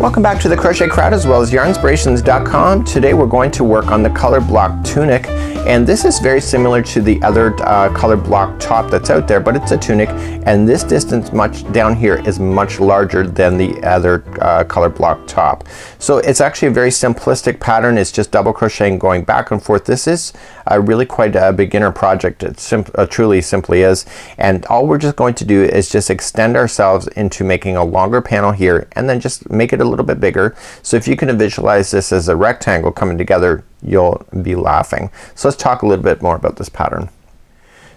Welcome back to the Crochet Crowd as well as yarnspirations.com. Today we're going to work on the color block tunic, and this is very similar to the other color block top that's out there, but it's a tunic, and this distance much down here is much larger than the other color block top. So it's actually a very simplistic pattern. It's just double crocheting going back and forth. This is really quite a beginner project. It truly simply is, and all we're just going to do is just extend ourselves into making a longer panel here and then just make it a little bit bigger. So if you can visualize this as a rectangle coming together, you'll be laughing. So let's talk a little bit more about this pattern.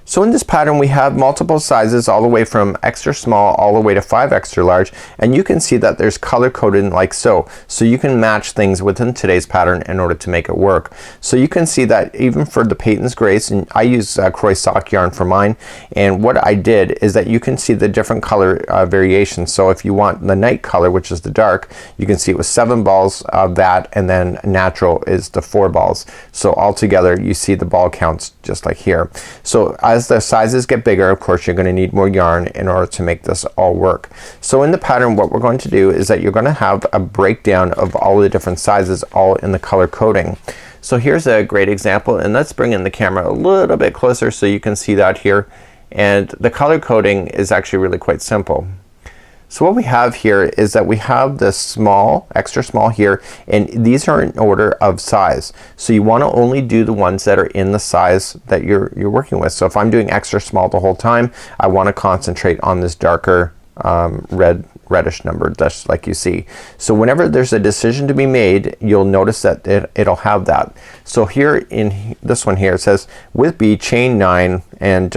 So in this pattern we have multiple sizes all the way from extra small all the way to 5 extra large, and you can see that there's color coded like so. So you can match things within today's pattern in order to make it work. So you can see that even for the Peyton's Grace, and I use Croy sock yarn for mine, and what I did is that you can see the different color variations. So if you want the night color, which is the dark, you can see it was 7 balls of that, and then natural is the 4 balls. So altogether you see the ball counts just like here. So as the sizes get bigger, of course you're going to need more yarn in order to make this all work. So in the pattern what we're going to do is that you're going to have a breakdown of all the different sizes all in the color coding. So here's a great example, and let's bring in the camera a little bit closer so you can see that here. And the color coding is actually really quite simple. So what we have here is that we have the small, extra small here, and these are in order of size. So you want to only do the ones that are in the size that you're working with. So if I'm doing extra small the whole time, I want to concentrate on this darker reddish number just like you see. So whenever there's a decision to be made, you'll notice that it'll have that. So here in this one here it says with B chain 9 and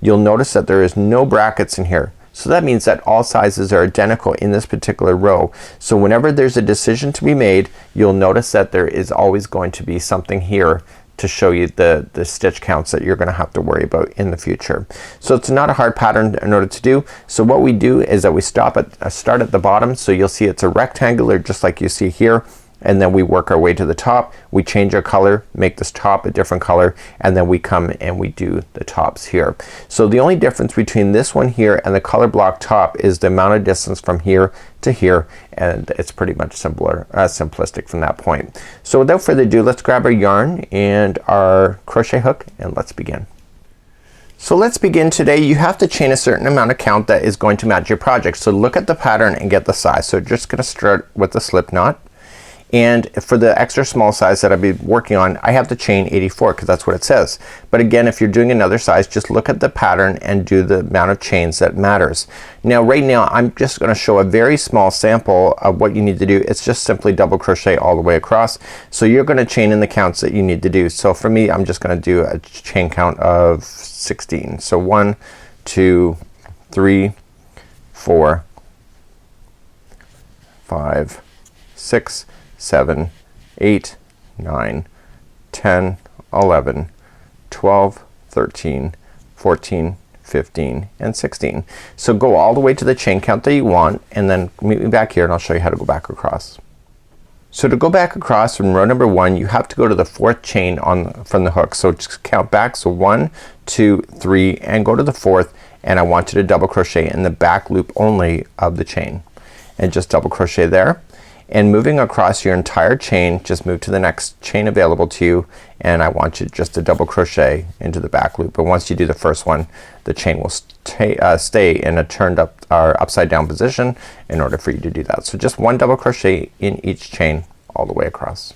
you'll notice that there is no brackets in here. So that means that all sizes are identical in this particular row. So whenever there's a decision to be made, you'll notice that there is always going to be something here to show you the stitch counts that you're gonna have to worry about in the future. So it's not a hard pattern in order to do. So what we do is that we start at the bottom. So you'll see it's a rectangular just like you see here, and then we work our way to the top. We change our color, make this top a different color, and then we come and we do the tops here. So the only difference between this one here and the color block top is the amount of distance from here to here, and it's pretty much simplistic from that point. So without further ado, let's grab our yarn and our crochet hook and let's begin. So let's begin today. You have to chain a certain amount of count that is going to match your project. So look at the pattern and get the size. So just gonna start with the slip knot. And for the extra small size that I'll be working on, I have to chain 84 because that's what it says. But again, if you're doing another size, just look at the pattern and do the amount of chains that matters. Now right now I'm just going to show a very small sample of what you need to do. It's just simply double crochet all the way across. So you're going to chain in the counts that you need to do. So for me, I'm just going to do a chain count of 16. So 1, 2, 3, 4, 5, 6, 7, 8, 9, 10, 11, 12, 13, 14, 15, and 16. So go all the way to the chain count that you want, and then meet me back here and I'll show you how to go back across. So to go back across from row number 1, you have to go to the 4th chain from the hook. So just count back. So 1, 2, 3, and go to the 4th, and I want you to double crochet in the back loop only of the chain, and just double crochet there. And moving across your entire chain, just move to the next chain available to you, and I want you just to double crochet into the back loop. But once you do the first one, the chain will stay in a turned up or upside down position in order for you to do that. So just 1 double crochet in each chain all the way across.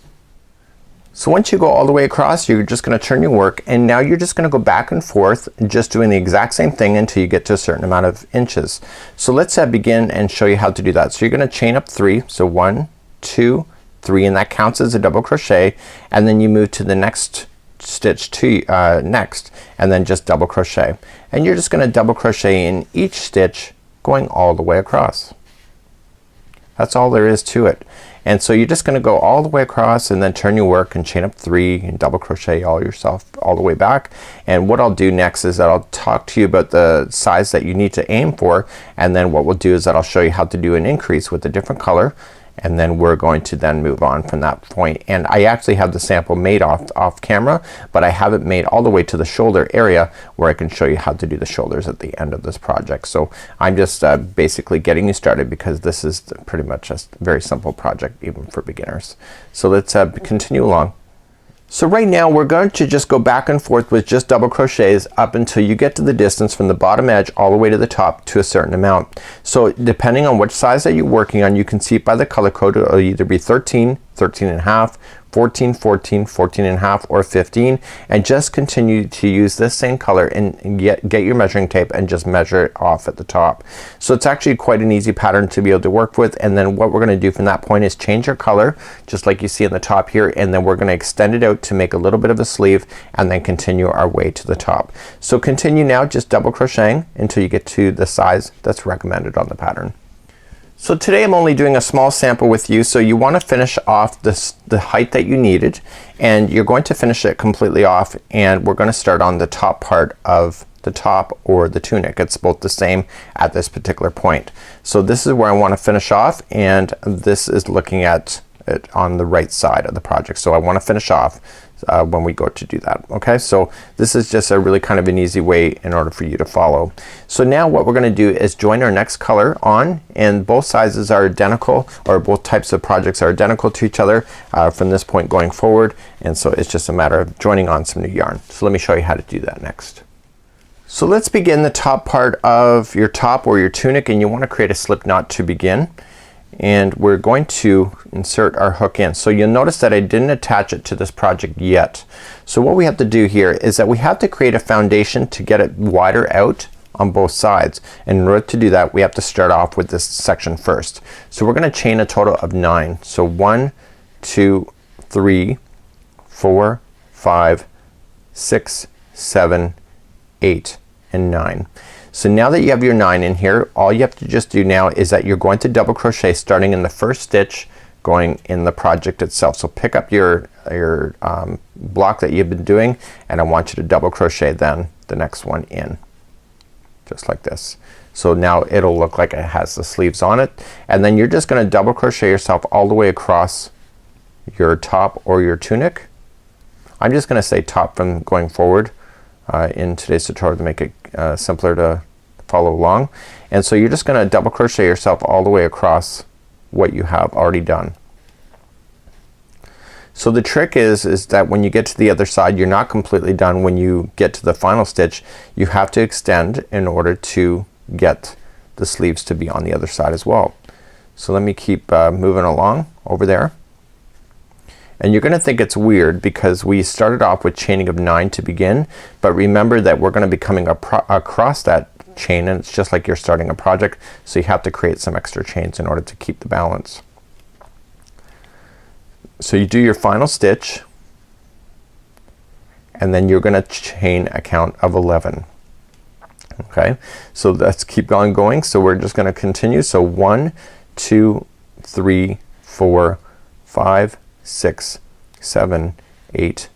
So once you go all the way across, you're just gonna turn your work, and now you're just gonna go back and forth just doing the exact same thing until you get to a certain amount of inches. So let's begin and show you how to do that. So you're gonna chain up 3. So 1, 2, 3, and that counts as a double crochet, and then you move to the next stitch next, and then just double crochet, and you're just gonna double crochet in each stitch going all the way across. That's all there is to it. And so you're just gonna go all the way across and then turn your work and chain up 3 and double crochet all yourself all the way back. And what I'll do next is that I'll talk to you about the size that you need to aim for, and then what we'll do is that I'll show you how to do an increase with a different color, and then we're going to then move on from that point. And I actually have the sample made off camera, but I have it made all the way to the shoulder area where I can show you how to do the shoulders at the end of this project. So I'm just basically getting you started because this is pretty much a very simple project even for beginners. So let's continue along. So right now we're going to just go back and forth with just double crochets up until you get to the distance from the bottom edge all the way to the top to a certain amount. So depending on which size that you're working on, you can see it by the color code. It'll either be 13, 13 and a half, 14, 14, 14 and a half, or 15, and just continue to use this same color and get your measuring tape and just measure it off at the top. So it's actually quite an easy pattern to be able to work with. And then what we're gonna do from that point is change our color just like you see in the top here, and then we're gonna extend it out to make a little bit of a sleeve and then continue our way to the top. So continue now just double crocheting until you get to the size that's recommended on the pattern. So today I'm only doing a small sample with you, so you want to finish off the height that you needed, and you're going to finish it completely off, and we're going to start on the top part of the top or the tunic. It's both the same at this particular point. So this is where I want to finish off, and this is looking at it on the right side of the project. So I want to finish off when we go to do that. Okay, so this is just a really kind of an easy way in order for you to follow. So now what we're gonna do is join our next color on, and both sizes are identical, or both types of projects are identical to each other from this point going forward, and so it's just a matter of joining on some new yarn. So let me show you how to do that next. So let's begin the top part of your top or your tunic, and you want to create a slip knot to begin. And we're going to insert our hook in. So you'll notice that I didn't attach it to this project yet. So what we have to do here is that we have to create a foundation to get it wider out on both sides. And in order to do that we have to start off with this section first. So we're gonna chain a total of 9. So 1, 2, 3, 4, 5, 6, 7, 8, and 9. So now that you have your 9 in here, all you have to just do now is that you're going to double crochet starting in the first stitch going in the project itself. So pick up your block that you've been doing, and I want you to double crochet then the next one in, just like this. So now it'll look like it has the sleeves on it, and then you're just gonna double crochet yourself all the way across your top or your tunic. I'm just gonna say top from going forward in today's tutorial to make it simpler to follow along. And so you're just gonna double crochet yourself all the way across what you have already done. So the trick is that when you get to the other side you're not completely done. When you get to the final stitch you have to extend in order to get the sleeves to be on the other side as well. So let me keep moving along over there. And you're gonna think it's weird because we started off with chaining of 9 to begin, but remember that we're gonna be coming across that chain, and it's just like you're starting a project, so you have to create some extra chains in order to keep the balance. So you do your final stitch, and then you're gonna chain a count of 11. Okay, so let's keep on going. So we're just gonna continue. So 1, 2, 3, 4, 5, 6, 7, 8,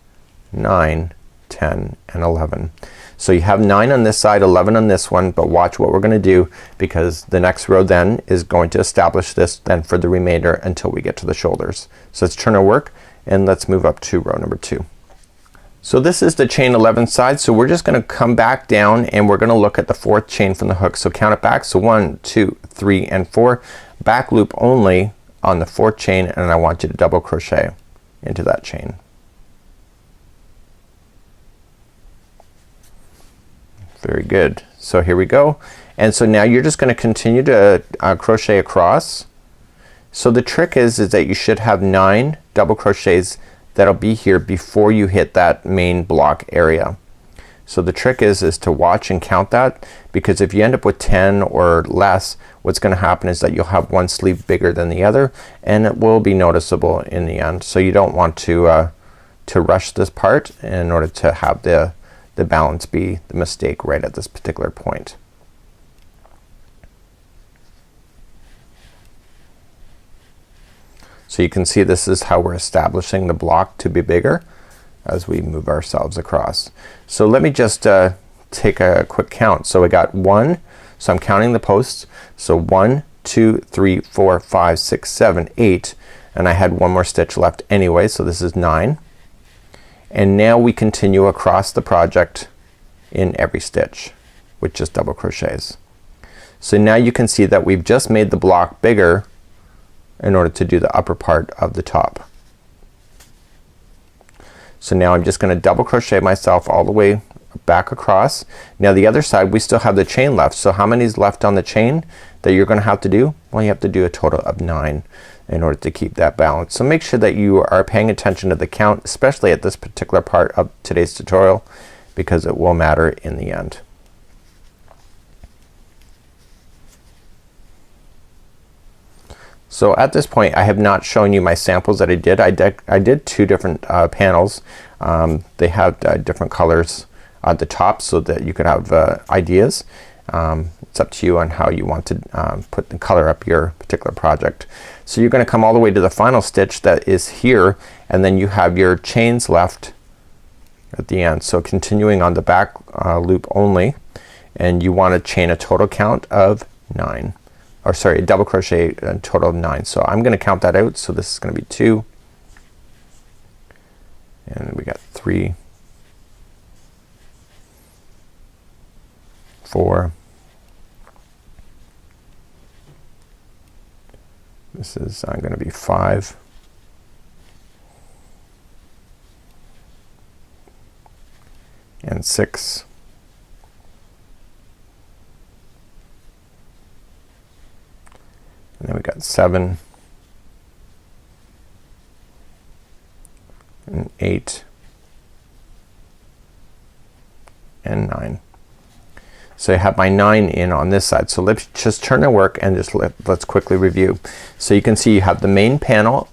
9, 10, and 11. So you have 9 on this side, 11 on this one, but watch what we're gonna do because the next row then is going to establish this then for the remainder until we get to the shoulders. So let's turn our work and let's move up to row number 2. So this is the chain 11 side, so we're just gonna come back down and we're gonna look at the 4th chain from the hook. So count it back. So 1, 2, 3, and 4. Back loop only on the 4th chain, and I want you to double crochet into that chain. Very good. So here we go. And so now you're just gonna continue to crochet across. So the trick is that you should have 9 double crochets that'll be here before you hit that main block area. So the trick is to watch and count that, because if you end up with 10 or less, what's gonna happen is that you'll have one sleeve bigger than the other, and it will be noticeable in the end. So you don't want to rush this part in order to have the balance be the mistake right at this particular point. So you can see this is how we're establishing the block to be bigger as we move ourselves across. So let me just take a quick count. So we got 1, so I'm counting the posts. So 1, 2, 3, 4, 5, 6, 7, 8, and I had one more stitch left anyway, so this is 9. And now we continue across the project in every stitch with just double crochets. So now you can see that we've just made the block bigger in order to do the upper part of the top. So now I'm just gonna double crochet myself all the way back across. Now the other side we still have the chain left. So how many is left on the chain that you're gonna have to do? Well, you have to do a total of 9 in order to keep that balance. So make sure that you are paying attention to the count, especially at this particular part of today's tutorial, because it will matter in the end. So at this point I have not shown you my samples that I did. I did 2 different panels. They have different colors at the top so that you could have ideas. It's up to you on how you want to put the color up your particular project. So you're gonna come all the way to the final stitch that is here, and then you have your chains left at the end. So continuing on the back loop only, and you want to chain a total count of 9. Or sorry, double crochet a total of 9. So I'm gonna count that out. So this is gonna be 2, and we got 3, 4, this is gonna be 5, and 6, and then we got 7, and 8, and 9. So I have my 9 in on this side. So let's just turn our work and just let's quickly review. So you can see you have the main panel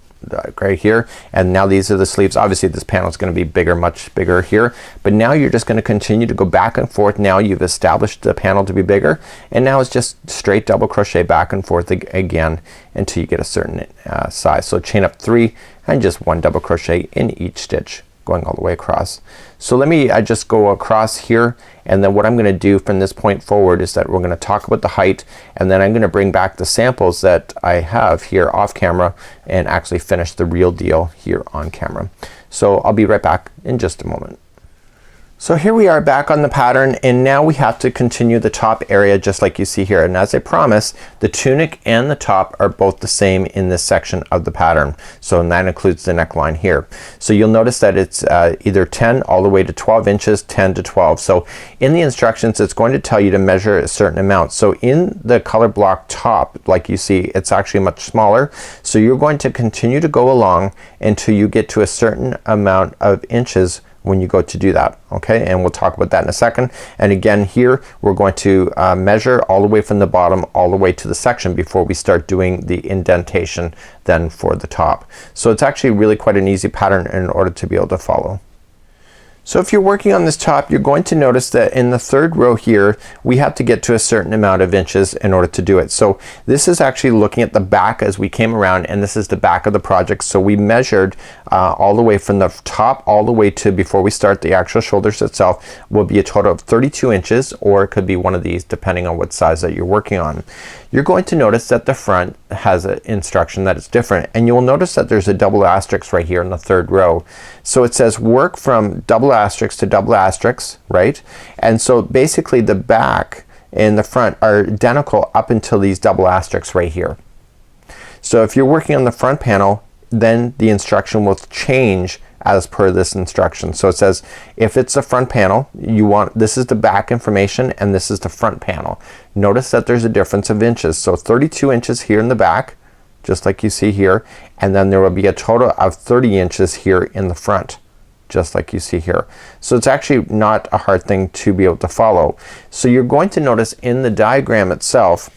right here, and now these are the sleeves. Obviously this panel is going to be bigger, much bigger here, but now you're just going to continue to go back and forth. Now you've established the panel to be bigger, and now it's just straight double crochet back and forth again until you get a certain size. So chain up 3 and just 1 double crochet in each stitch going all the way across. So let me just go across here, and then what I'm gonna do from this point forward is that we're gonna talk about the height, and then I'm gonna bring back the samples that I have here off camera and actually finish the real deal here on camera. So I'll be right back in just a moment. So here we are back on the pattern, and now we have to continue the top area just like you see here. And as I promised, the tunic and the top are both the same in this section of the pattern. So and that includes the neckline here. So you'll notice that it's either 10 all the way to 12 inches, 10 to 12. So in the instructions it's going to tell you to measure a certain amount. So in the color block top, like you see, it's actually much smaller. So you're going to continue to go along until you get to a certain amount of inches when you go to do that. Okay, and we'll talk about that in a second. And again here we're going to measure all the way from the bottom all the way to the section before we start doing the indentation then for the top. So it's actually really quite an easy pattern in order to be able to follow. So if you're working on this top, you're going to notice that in the 3rd row here we have to get to a certain amount of inches in order to do it. So this is actually looking at the back as we came around, and this is the back of the project. So we measured all the way from the top all the way to before we start the actual shoulders itself will be a total of 32 inches, or it could be one of these depending on what size that you're working on. You're going to notice that the front has an instruction that is different, and you'll notice that there's a double asterisk right here in the 3rd row. So it says work from double asterisk to double asterisk, right? And so basically the back and the front are identical up until these double asterisks right here. So if you're working on the front panel, then the instruction will change as per this instruction. So it says if it's the front panel, you want, this is the back information and this is the front panel. Notice that there's a difference of inches. So 32 inches here in the back, just like you see here, and then there will be a total of 30 inches here in the front, just like you see here. So it's actually not a hard thing to be able to follow. So you're going to notice in the diagram itself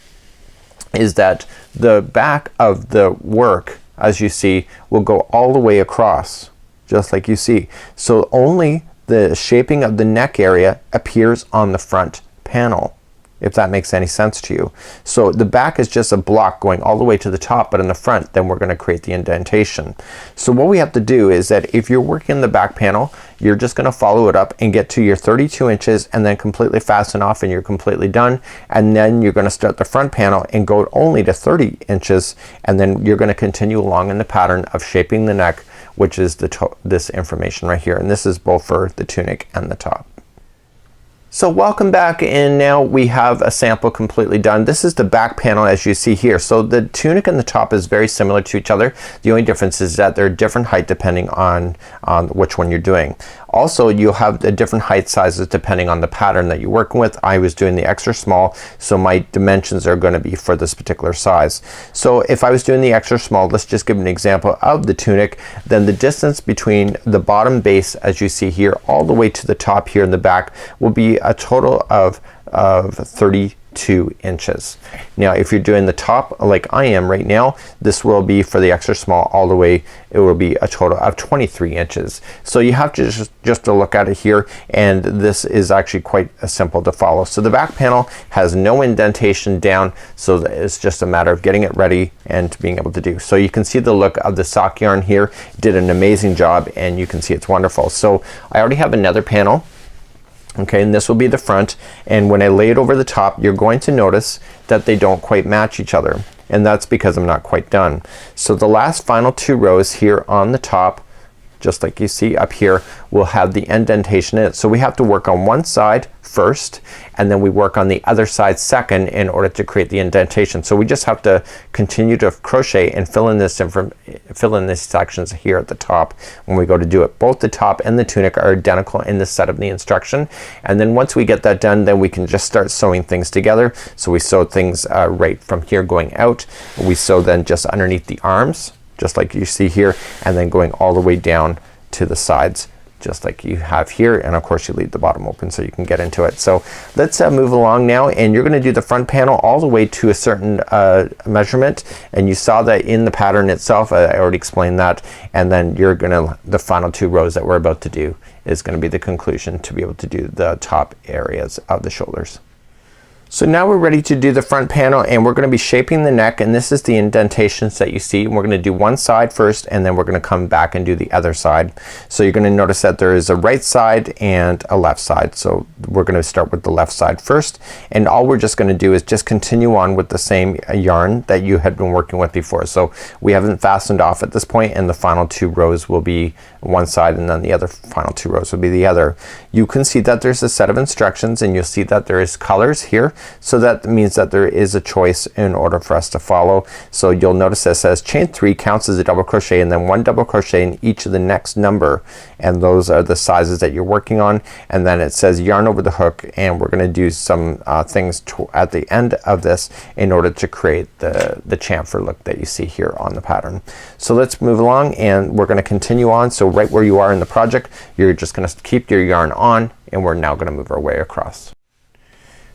is that the back of the work, as you see, will go all the way across, just like you see. So only the shaping of the neck area appears on the front panel. if that makes any sense to you. So the back is just a block going all the way to the top, but in the front then we're gonna create the indentation. So what we have to do is that if you're working the back panel, you're just gonna follow it up and get to your 32 inches and then completely fasten off and you're completely done. And then you're gonna start the front panel and go only to 30 inches and then you're gonna continue along in the pattern of shaping the neck, which is this information right here, and this is both for the tunic and the top. So welcome back, and now we have a sample completely done. This is the back panel as you see here. So the tunic and the top is very similar to each other. The only difference is that they're different height depending on which one you're doing. Also you'll have the different height sizes depending on the pattern that you're working with. I was doing the extra small, so my dimensions are going to be for this particular size. So if I was doing the extra small, let's just give an example of the tunic, then the distance between the bottom base as you see here all the way to the top here in the back will be a total of 32 inches. Now if you're doing the top like I am right now, this will be for the extra small all the way, it will be a total of 23 inches. So you have to just to look at it here, and this is actually quite simple to follow. So the back panel has no indentation down, so it's just a matter of getting it ready and being able to do. So you can see the look of the sock yarn here. It did an amazing job and you can see it's wonderful. So I already have another panel. Okay, and this will be the front, and when I lay it over the top you're going to notice that they don't quite match each other, and that's because I'm not quite done. So the last final 2 rows here on the top, just like you see up here, will have the indentation in it. So we have to work on one side first and then we work on the other side second in order to create the indentation. So we just have to continue to crochet and fill in these sections here at the top when we go to do it. Both the top and the tunic are identical in the set of the instruction, and then once we get that done then we can just start sewing things together. So we sew things right from here going out. We sew then just underneath the arms just like you see here, and then going all the way down to the sides just like you have here, and of course you leave the bottom open so you can get into it. So let's move along now, and you're gonna do the front panel all the way to a certain measurement, and you saw that in the pattern itself. I already explained that, and then you're gonna, the final 2 rows that we're about to do is gonna be the conclusion to be able to do the top areas of the shoulders. So now we're ready to do the front panel, and we're gonna be shaping the neck, and this is the indentations that you see. We're gonna do one side first and then we're gonna come back and do the other side. So you're gonna notice that there is a right side and a left side. So we're gonna start with the left side first, and all we're just gonna do is just continue on with the same yarn that you had been working with before. So we haven't fastened off at this point, and the final 2 rows will be one side and then the other final 2 rows will be the other. You can see that there's a set of instructions, and you'll see that there is colors here. So that means that there is a choice in order for us to follow. So you'll notice that it says chain 3 counts as a double crochet, and then 1 double crochet in each of the next number, and those are the sizes that you're working on. And then it says yarn over the hook, and we're gonna do some things at the end of this in order to create the chamfer look that you see here on the pattern. So let's move along, and we're gonna continue on. So right where you are in the project, you're just gonna keep your yarn on, and we're now gonna move our way across.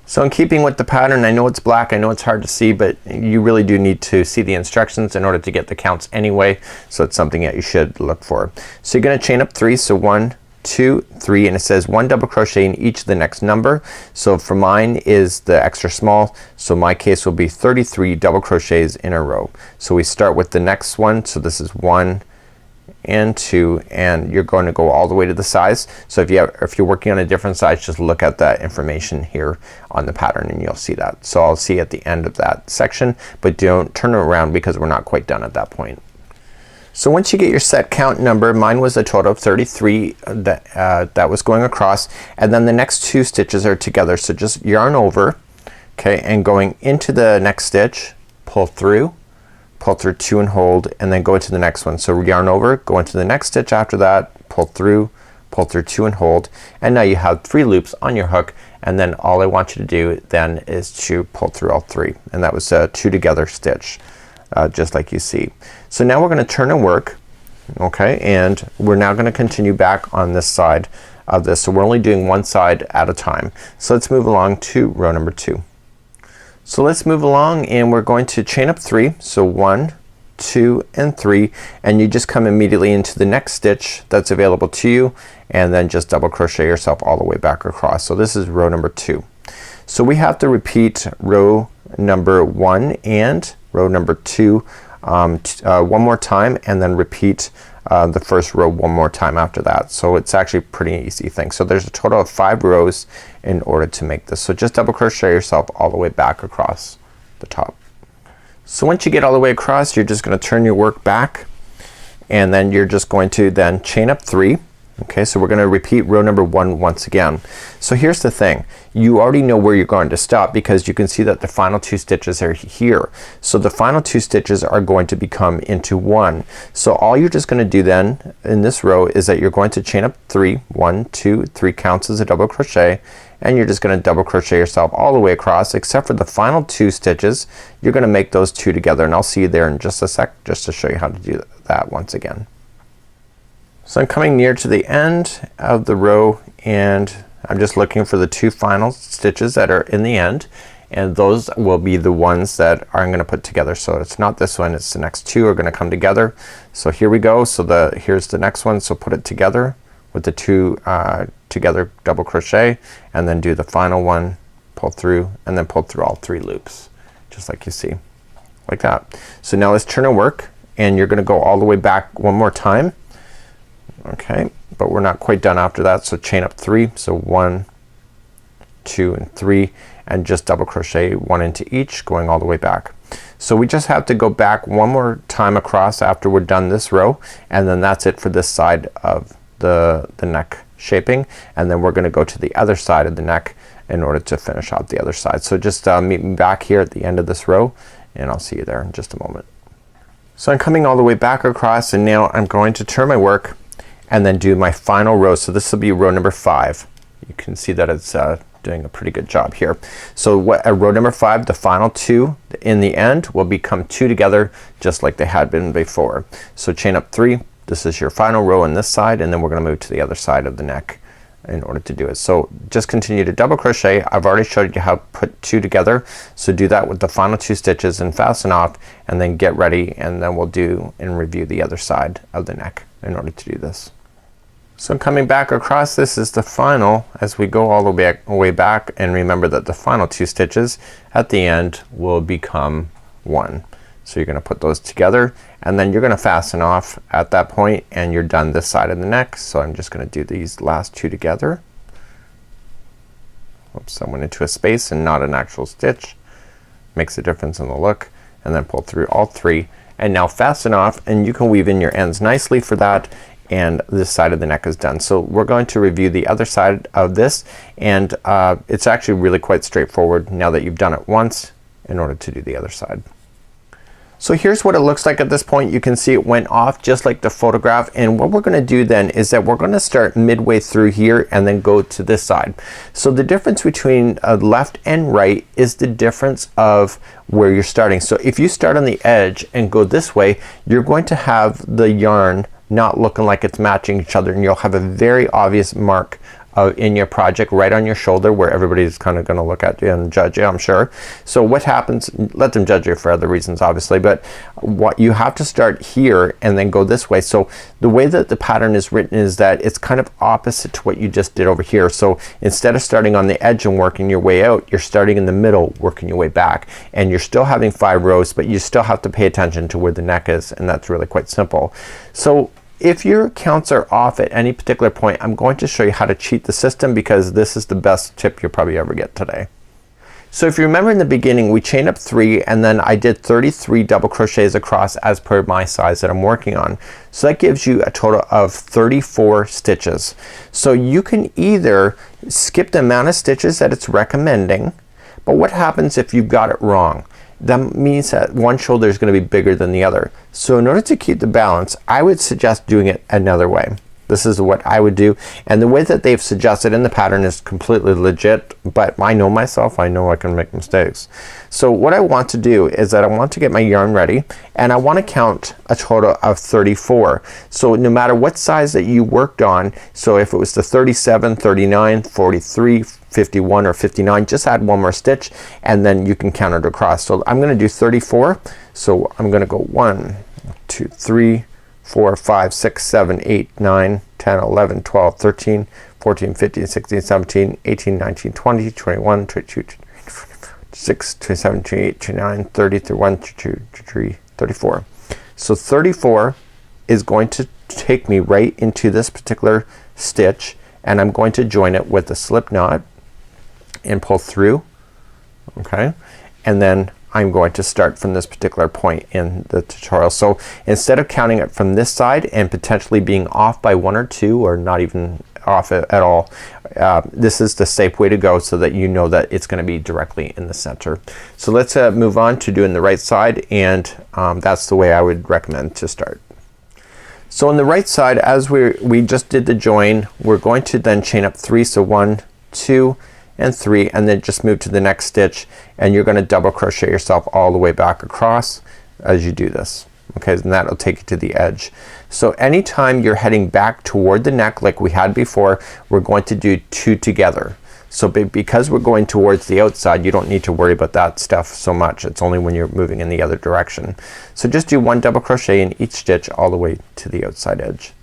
So in keeping with the pattern, I know it's black, I know it's hard to see, but you really do need to see the instructions in order to get the counts anyway, so it's something that you should look for. So you're gonna chain up 3, so 1, 2, 3, and it says 1 double crochet in each of the next number. So for mine is the extra small, so my case will be 33 double crochets in a row. So we start with the next one, so this is 1 and 2, and you're going to go all the way to the size. So if you're working on a different size, just look at that information here on the pattern and you'll see that. So I'll see at the end of that section, but don't turn it around because we're not quite done at that point. So once you get your set count number, mine was a total of 33 that was going across, and then the next 2 stitches are together. So just yarn over, okay, and going into the next stitch, pull through 2 and hold, and then go into the next one. So yarn over, go into the next stitch after that, pull through 2 and hold, and now you have 3 loops on your hook, and then all I want you to do then is to pull through all 3, and that was a 2 together stitch, just like you see. So now we're gonna turn and work, okay, and we're now gonna continue back on this side of this. So we're only doing one side at a time. So let's move along to row number 2. So let's move along, and we're going to chain up 3. So 1, 2, and 3, and you just come immediately into the next stitch that's available to you, and then just double crochet yourself all the way back across. So this is row number 2. So we have to repeat row number 1 and row number 2 one more time, and then repeat the first row one more time after that. So it's actually a pretty easy thing. So there's a total of 5 rows in order to make this. So just double crochet yourself all the way back across the top. So once you get all the way across, you're just gonna turn your work back, and then you're just going to then chain up 3. Okay, so we're gonna repeat row number 1 once again. So here's the thing, you already know where you're going to stop because you can see that the final 2 stitches are here. So the final 2 stitches are going to become into 1. So all you're just gonna do then in this row is that you're going to chain up 3. 1, 2, 3 counts as a double crochet, and you're just gonna double crochet yourself all the way across except for the final 2 stitches. You're gonna make those 2 together, and I'll see you there in just a sec just to show you how to do that once again. So I'm coming near to the end of the row, and I'm just looking for the 2 final stitches that are in the end, and those will be the ones that I'm gonna put together. So it's not this one, it's the next 2 are gonna come together. So here we go. So here's the next one. So put it together with the 2 together double crochet, and then do the final one, pull through, and then pull through all 3 loops just like you see, like that. So now let's turn our work, and you're gonna go all the way back one more time. Okay, but we're not quite done after that. So chain up 3. So 1, 2, and 3, and just double crochet 1 into each, going all the way back. So we just have to go back one more time across after we're done this row, and then that's it for this side of the neck shaping, and then we're gonna go to the other side of the neck in order to finish off the other side. So just meet me back here at the end of this row, and I'll see you there in just a moment. So I'm coming all the way back across, and now I'm going to turn my work and then do my final row. So this will be row number 5. You can see that it's doing a pretty good job here. So row number 5, the final 2 in the end will become 2 together just like they had been before. So chain up 3. This is your final row on this side, and then we're gonna move to the other side of the neck in order to do it. So just continue to double crochet. I've already showed you how to put 2 together, so do that with the final 2 stitches and fasten off, and then get ready, and then we'll do and review the other side of the neck in order to do this. So coming back across, this is the final as we go all the way back, and remember that the final 2 stitches at the end will become 1. So you're gonna put those together, and then you're gonna fasten off at that point, and you're done this side of the neck. So I'm just gonna do these last 2 together. Oops, I went into a space and not an actual stitch. Makes a difference in the look. And then pull through all 3, and now fasten off, and you can weave in your ends nicely for that, and this side of the neck is done. So we're going to review the other side of this, and it's actually really quite straightforward now that you've done it once in order to do the other side. So here's what it looks like at this point. You can see it went off just like the photograph, and what we're gonna do then is that we're gonna start midway through here and then go to this side. So the difference between left and right is the difference of where you're starting. So if you start on the edge and go this way, you're going to have the yarn not looking like it's matching each other, and you'll have a very obvious mark in your project right on your shoulder where everybody's kind of gonna look at you and judge you, I'm sure. So what happens, let them judge you for other reasons obviously, but what you have to start here and then go this way. So the way that the pattern is written is that it's kind of opposite to what you just did over here. So instead of starting on the edge and working your way out, you're starting in the middle, working your way back, and you're still having 5 rows, but you still have to pay attention to where the neck is, and that's really quite simple. So if your counts are off at any particular point, I'm going to show you how to cheat the system, because this is the best tip you'll probably ever get today. So if you remember in the beginning, we chained up 3, and then I did 33 double crochets across as per my size that I'm working on. So that gives you a total of 34 stitches. So you can either skip the amount of stitches that it's recommending, but what happens if you've got it wrong? That means that one shoulder is going to be bigger than the other. So in order to keep the balance, I would suggest doing it another way. This is what I would do, and the way that they've suggested in the pattern is completely legit, but I know myself, I know I can make mistakes. So what I want to do is that I want to get my yarn ready, and I want to count a total of 34. So no matter what size that you worked on, so if it was the 37, 39, 43, 51, or 59, just add one more stitch, and then you can count it across. So I'm gonna do 34. So I'm gonna go 1, 2, 3, 4, 5, 6, 7, 8, 9, 10, 11, 12, 13, 14, 15, 16, 17, 18, 19, 20, 21, 22, 26, 27, 28, 29, 30, 31, 32, 33, 34. So 34 is going to take me right into this particular stitch, and I'm going to join it with a slip knot and pull through. Okay, and then I'm going to start from this particular point in the tutorial. So instead of counting it from this side and potentially being off by 1 or 2 or not even off at all, this is the safe way to go so that you know that it's going to be directly in the center. So let's move on to doing the right side, and that's the way I would recommend to start. So on the right side, as we just did the join, we're going to then chain up 3. So 1, 2 and 3, and then just move to the next stitch, and you're gonna double crochet yourself all the way back across as you do this. Okay, and that'll take you to the edge. So anytime you're heading back toward the neck like we had before, we're going to do 2 together. So because we're going towards the outside, you don't need to worry about that stuff so much. It's only when you're moving in the other direction. So just do 1 double crochet in each stitch all the way to the outside edge.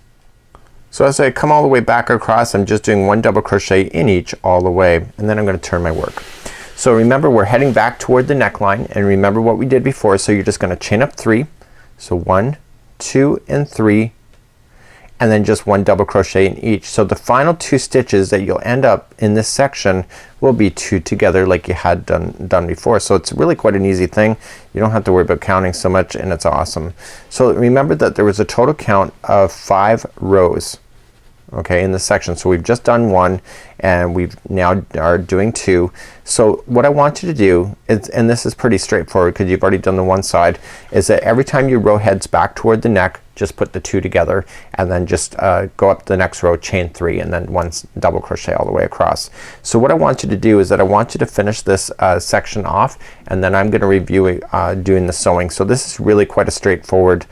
So as I come all the way back across, I'm just doing 1 double crochet in each all the way, and then I'm gonna turn my work. So remember, we're heading back toward the neckline, and remember what we did before. So you're just gonna chain up 3. So 1, 2 and 3, and then just 1 double crochet in each. So the final 2 stitches that you'll end up in this section will be 2 together like you had done before. So it's really quite an easy thing. You don't have to worry about counting so much, and it's awesome. So remember that there was a total count of 5 rows, okay, in this section. So we've just done 1, and we've now are doing 2. So what I want you to do is, and this is pretty straightforward because you've already done the one side, is that every time your row heads back toward the neck, just put the 2 together, and then just go up the next row, chain 3, and then 1 double crochet all the way across. So what I want you to do is that I want you to finish this section off, and then I'm gonna review doing the sewing. So this is really quite a straightforward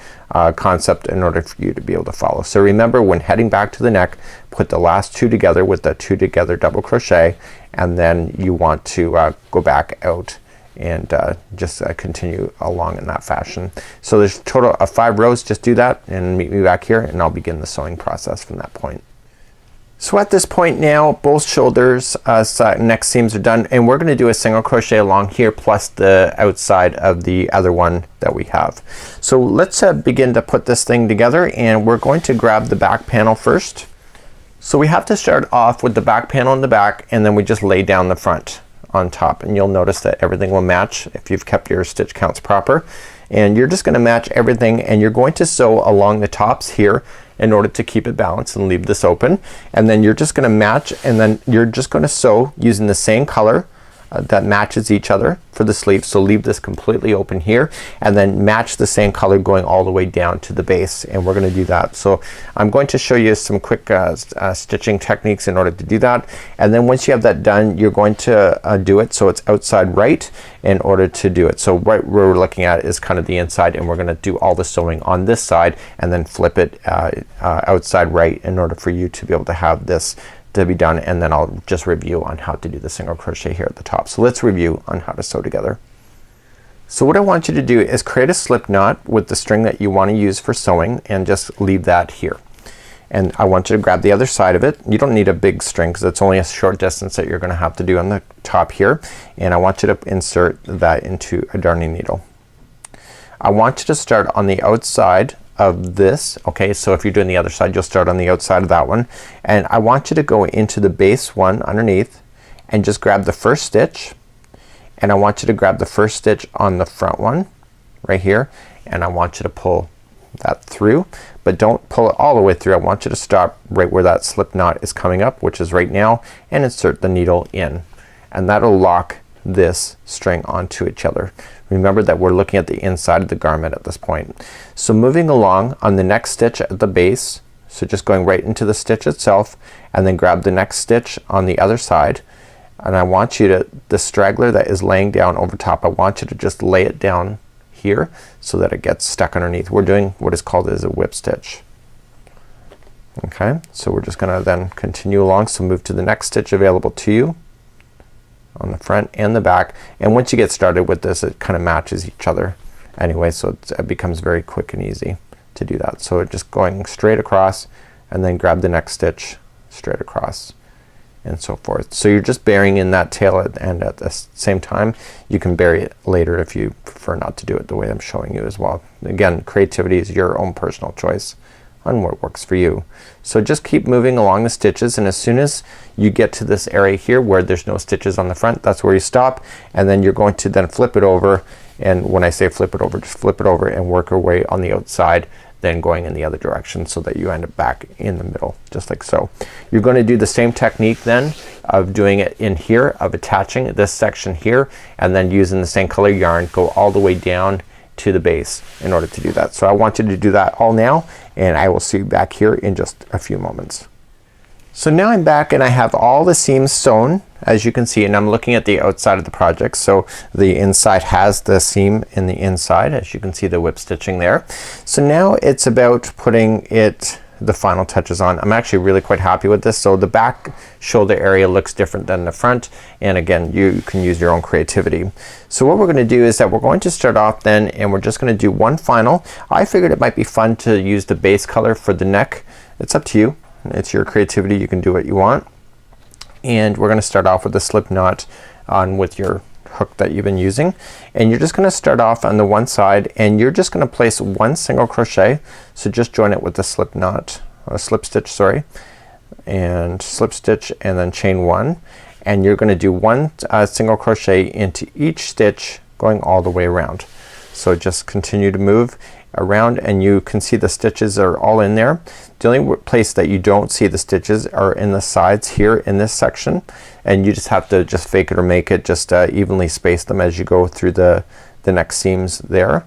concept in order for you to be able to follow. So remember, when heading back to the neck, put the last 2 together with the 2 together double crochet, and then you want to go back out and just continue along in that fashion. So there's a total of 5 rows. Just do that and meet me back here, and I'll begin the sewing process from that point. So at this point now, both shoulders, neck seams are done, and we're gonna do a single crochet along here plus the outside of the other one that we have. So let's begin to put this thing together, and we're going to grab the back panel first. So we have to start off with the back panel in the back, and then we just lay down the front on top, and you'll notice that everything will match if you've kept your stitch counts proper. And you're just gonna match everything, and you're going to sew along the tops here in order to keep it balanced and leave this open. And then you're just gonna match, and then you're just gonna sew using the same color that matches each other for the sleeve. So leave this completely open here, and then match the same color going all the way down to the base, and we're gonna do that. So I'm going to show you some quick stitching techniques in order to do that, and then once you have that done, you're going to do it so it's outside right in order to do it. So what we're looking at is kind of the inside, and we're gonna do all the sewing on this side and then flip it outside right in order for you to be able to have this to be done, and then I'll just review on how to do the single crochet here at the top. So let's review on how to sew together. So what I want you to do is create a slip knot with the string that you want to use for sewing, and just leave that here. And I want you to grab the other side of it. You don't need a big string because it's only a short distance that you're gonna have to do on the top here, and I want you to insert that into a darning needle. I want you to start on the outside of this. Okay, so if you're doing the other side, you'll start on the outside of that one, and I want you to go into the base one underneath and just grab the first stitch, and I want you to grab the first stitch on the front one right here, and I want you to pull that through, but don't pull it all the way through. I want you to stop right where that slip knot is coming up, which is right now, and insert the needle in, and that'll lock this string onto each other. Remember that we're looking at the inside of the garment at this point. So moving along on the next stitch at the base, so just going right into the stitch itself, and then grab the next stitch on the other side, and I want you to, the straggler that is laying down over top, I want you to just lay it down here so that it gets stuck underneath. We're doing what is called as a whip stitch. Okay, so we're just gonna then continue along. So move to the next stitch available to you on the front and the back, and once you get started with this, it kind of matches each other anyway, so it becomes very quick and easy to do that. So just going straight across, and then grab the next stitch straight across, and so forth. So you're just burying in that tail and at the same time you can bury it later if you prefer not to do it the way I'm showing you as well. Again, creativity is your own personal choice on what works for you. So just keep moving along the stitches, and as soon as you get to this area here where there's no stitches on the front, that's where you stop, and then you're going to then flip it over. And when I say flip it over, just flip it over and work your way on the outside, then going in the other direction so that you end up back in the middle, just like so. You're going to do the same technique then of doing it in here, of attaching this section here, and then using the same color yarn go all the way down to the base in order to do that. So I want you to do that all now, and I will see you back here in just a few moments. So now I'm back and I have all the seams sewn, as you can see, and I'm looking at the outside of the project. So the inside has the seam in the inside, as you can see the whip stitching there. So now it's about putting the final touches on. I'm actually really quite happy with this. So the back shoulder area looks different than the front, and again you can use your own creativity. So what we're gonna do is that we're going to start off then, and we're just gonna do one final. I figured it might be fun to use the base color for the neck. It's up to you. It's your creativity. You can do what you want. And we're gonna start off with a slip knot on with your hook that you've been using, and you're just gonna start off on the one side, and you're just gonna place one single crochet. So just join it with the slip knot, slip stitch, sorry, and slip stitch, and then chain one, and you're gonna do one single crochet into each stitch going all the way around. So just continue to move around, and you can see the stitches are all in there. The only place that you don't see the stitches are in the sides here in this section, and you just have to just fake it or make it, just evenly space them as you go through the neck seams there.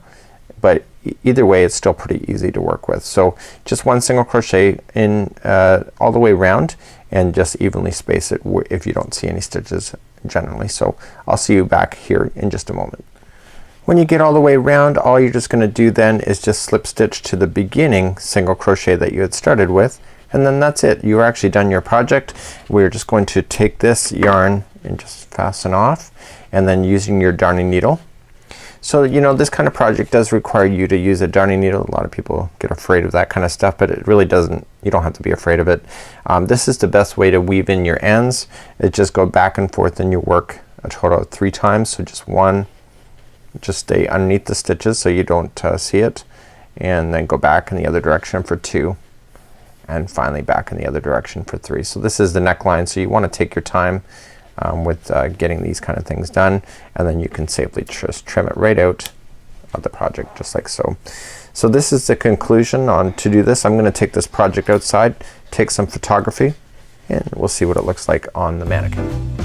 But either way it's still pretty easy to work with. So just one single crochet in all the way around, and just evenly space it if you don't see any stitches generally. So I'll see you back here in just a moment. When you get all the way around, all you're just gonna do then is just slip stitch to the beginning single crochet that you had started with, and then that's it. You're actually done your project. We're just going to take this yarn and just fasten off, and then using your darning needle. So you know, this kind of project does require you to use a darning needle. A lot of people get afraid of that kind of stuff, but it really doesn't. You don't have to be afraid of it. This is the best way to weave in your ends. It just go back and forth, and you work a total of 3 times. So just one, just stay underneath the stitches so you don't see it, and then go back in the other direction for 2, and finally back in the other direction for 3. So this is the neckline, so you want to take your time with getting these kind of things done, and then you can safely just trim it right out of the project, just like so. So this is the conclusion on to do this. I'm gonna take this project outside, take some photography, and we'll see what it looks like on the mannequin.